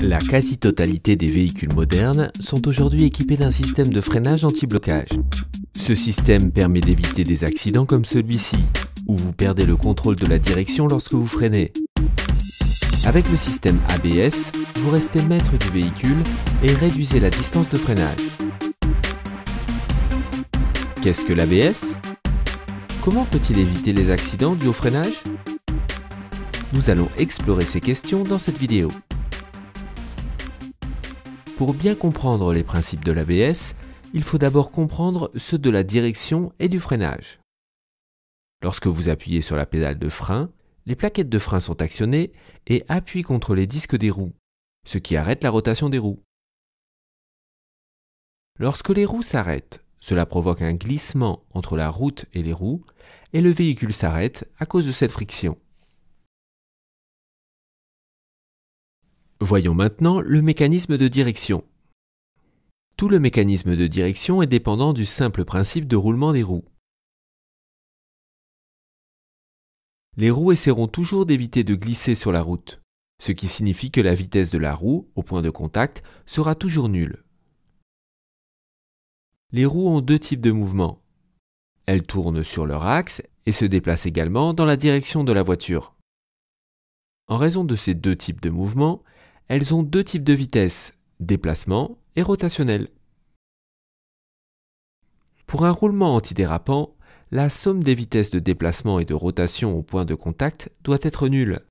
La quasi-totalité des véhicules modernes sont aujourd'hui équipés d'un système de freinage anti-blocage. Ce système permet d'éviter des accidents comme celui-ci, où vous perdez le contrôle de la direction lorsque vous freinez. Avec le système ABS, vous restez maître du véhicule et réduisez la distance de freinage. Qu'est-ce que l'ABS? Comment peut-il éviter les accidents dus au freinage? Nous allons explorer ces questions dans cette vidéo. Pour bien comprendre les principes de l'ABS, il faut d'abord comprendre ceux de la direction et du freinage. Lorsque vous appuyez sur la pédale de frein, les plaquettes de frein sont actionnées et appuient contre les disques des roues, ce qui arrête la rotation des roues. Lorsque les roues s'arrêtent, cela provoque un glissement entre la route et les roues, et le véhicule s'arrête à cause de cette friction. Voyons maintenant le mécanisme de direction. Tout le mécanisme de direction est dépendant du simple principe de roulement des roues. Les roues essaieront toujours d'éviter de glisser sur la route, ce qui signifie que la vitesse de la roue au point de contact sera toujours nulle. Les roues ont deux types de mouvements. Elles tournent sur leur axe et se déplacent également dans la direction de la voiture. En raison de ces deux types de mouvements, elles ont deux types de vitesse, déplacement et rotationnel. Pour un roulement antidérapant, la somme des vitesses de déplacement et de rotation au point de contact doit être nulle.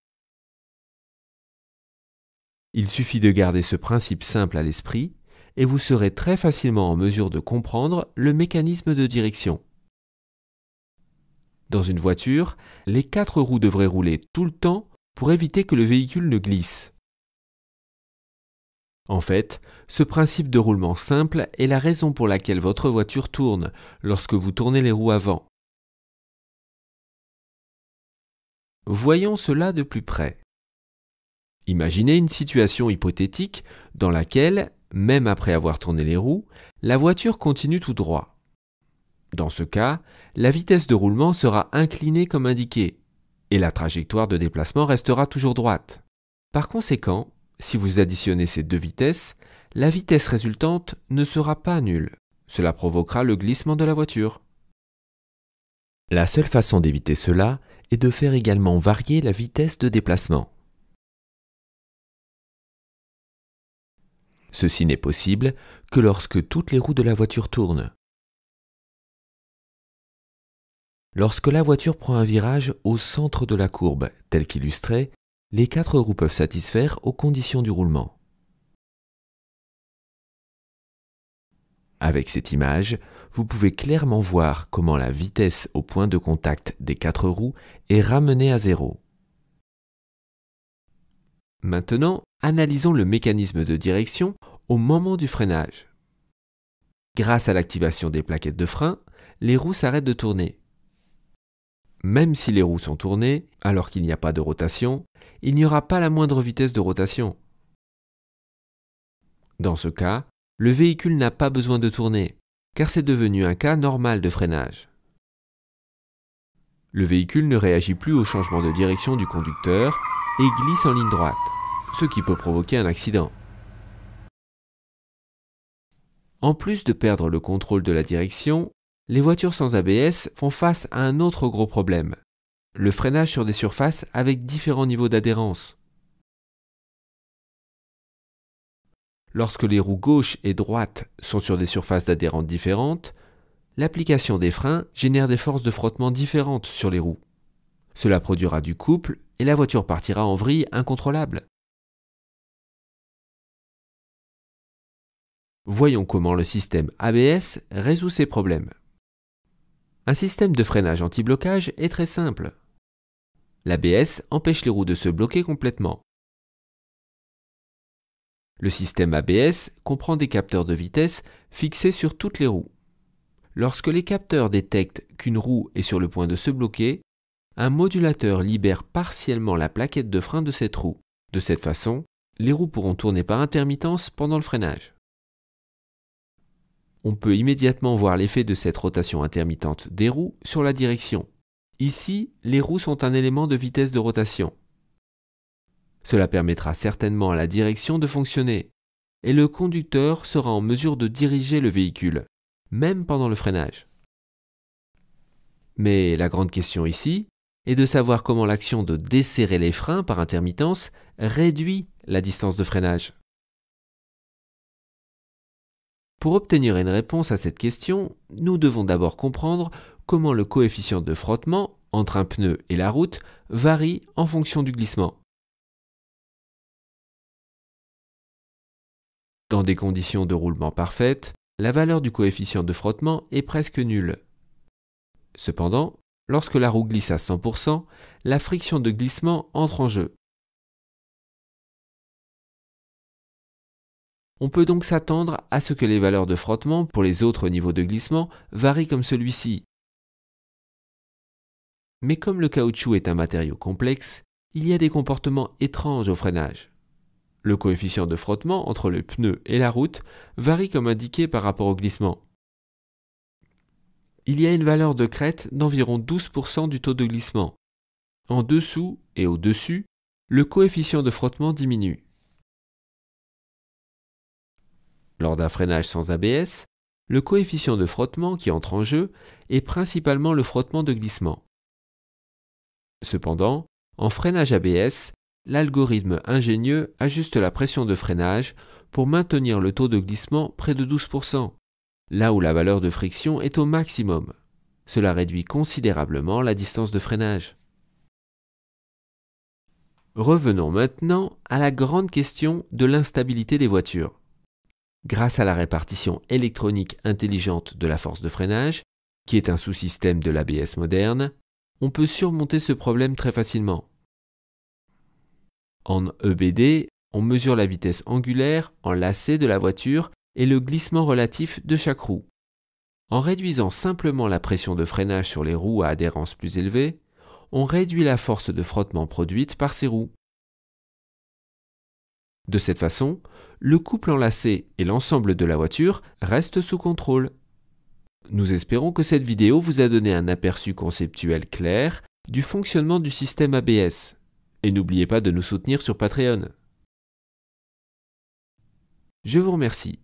Il suffit de garder ce principe simple à l'esprit et vous serez très facilement en mesure de comprendre le mécanisme de direction. Dans une voiture, les 4 roues devraient rouler tout le temps pour éviter que le véhicule ne glisse. En fait, ce principe de roulement simple est la raison pour laquelle votre voiture tourne lorsque vous tournez les roues avant. Voyons cela de plus près. Imaginez une situation hypothétique dans laquelle, même après avoir tourné les roues, la voiture continue tout droit. Dans ce cas, la vitesse de roulement sera inclinée comme indiqué, et la trajectoire de déplacement restera toujours droite. Par conséquent, si vous additionnez ces deux vitesses, la vitesse résultante ne sera pas nulle. Cela provoquera le glissement de la voiture. La seule façon d'éviter cela est de faire également varier la vitesse de déplacement. Ceci n'est possible que lorsque toutes les roues de la voiture tournent. Lorsque la voiture prend un virage au centre de la courbe, tel qu'illustré, les 4 roues peuvent satisfaire aux conditions du roulement. Avec cette image, vous pouvez clairement voir comment la vitesse au point de contact des 4 roues est ramenée à 0. Maintenant, analysons le mécanisme de direction au moment du freinage. Grâce à l'activation des plaquettes de frein, les roues s'arrêtent de tourner. Même si les roues sont tournées, alors qu'il n'y a pas de rotation, il n'y aura pas la moindre vitesse de rotation. Dans ce cas, le véhicule n'a pas besoin de tourner, car c'est devenu un cas normal de freinage. Le véhicule ne réagit plus au changement de direction du conducteur et glisse en ligne droite, ce qui peut provoquer un accident. En plus de perdre le contrôle de la direction, les voitures sans ABS font face à un autre gros problème, le freinage sur des surfaces avec différents niveaux d'adhérence. Lorsque les roues gauche et droite sont sur des surfaces d'adhérence différentes, l'application des freins génère des forces de frottement différentes sur les roues. Cela produira du couple et la voiture partira en vrille incontrôlable. Voyons comment le système ABS résout ces problèmes. Un système de freinage anti-blocage est très simple. L'ABS empêche les roues de se bloquer complètement. Le système ABS comprend des capteurs de vitesse fixés sur toutes les roues. Lorsque les capteurs détectent qu'une roue est sur le point de se bloquer, un modulateur libère partiellement la plaquette de frein de cette roue. De cette façon, les roues pourront tourner par intermittence pendant le freinage. On peut immédiatement voir l'effet de cette rotation intermittente des roues sur la direction. Ici, les roues sont un élément de vitesse de rotation. Cela permettra certainement à la direction de fonctionner, et le conducteur sera en mesure de diriger le véhicule, même pendant le freinage. Mais la grande question ici est de savoir comment l'action de desserrer les freins par intermittence réduit la distance de freinage. Pour obtenir une réponse à cette question, nous devons d'abord comprendre comment le coefficient de frottement entre un pneu et la route varie en fonction du glissement. Dans des conditions de roulement parfaites, la valeur du coefficient de frottement est presque nulle. Cependant, lorsque la roue glisse à 100%, la friction de glissement entre en jeu. On peut donc s'attendre à ce que les valeurs de frottement pour les autres niveaux de glissement varient comme celui-ci. Mais comme le caoutchouc est un matériau complexe, il y a des comportements étranges au freinage. Le coefficient de frottement entre le pneu et la route varie comme indiqué par rapport au glissement. Il y a une valeur de crête d'environ 12% du taux de glissement. En dessous et au-dessus, le coefficient de frottement diminue. Lors d'un freinage sans ABS, le coefficient de frottement qui entre en jeu est principalement le frottement de glissement. Cependant, en freinage ABS, l'algorithme ingénieux ajuste la pression de freinage pour maintenir le taux de glissement près de 12%, là où la valeur de friction est au maximum. Cela réduit considérablement la distance de freinage. Revenons maintenant à la grande question de l'instabilité des voitures. Grâce à la répartition électronique intelligente de la force de freinage, qui est un sous-système de l'ABS moderne, on peut surmonter ce problème très facilement. En EBD, on mesure la vitesse angulaire en lacet de la voiture et le glissement relatif de chaque roue. En réduisant simplement la pression de freinage sur les roues à adhérence plus élevée, on réduit la force de frottement produite par ces roues. De cette façon, le couple enlacé et l'ensemble de la voiture restent sous contrôle. Nous espérons que cette vidéo vous a donné un aperçu conceptuel clair du fonctionnement du système ABS. Et n'oubliez pas de nous soutenir sur Patreon. Je vous remercie.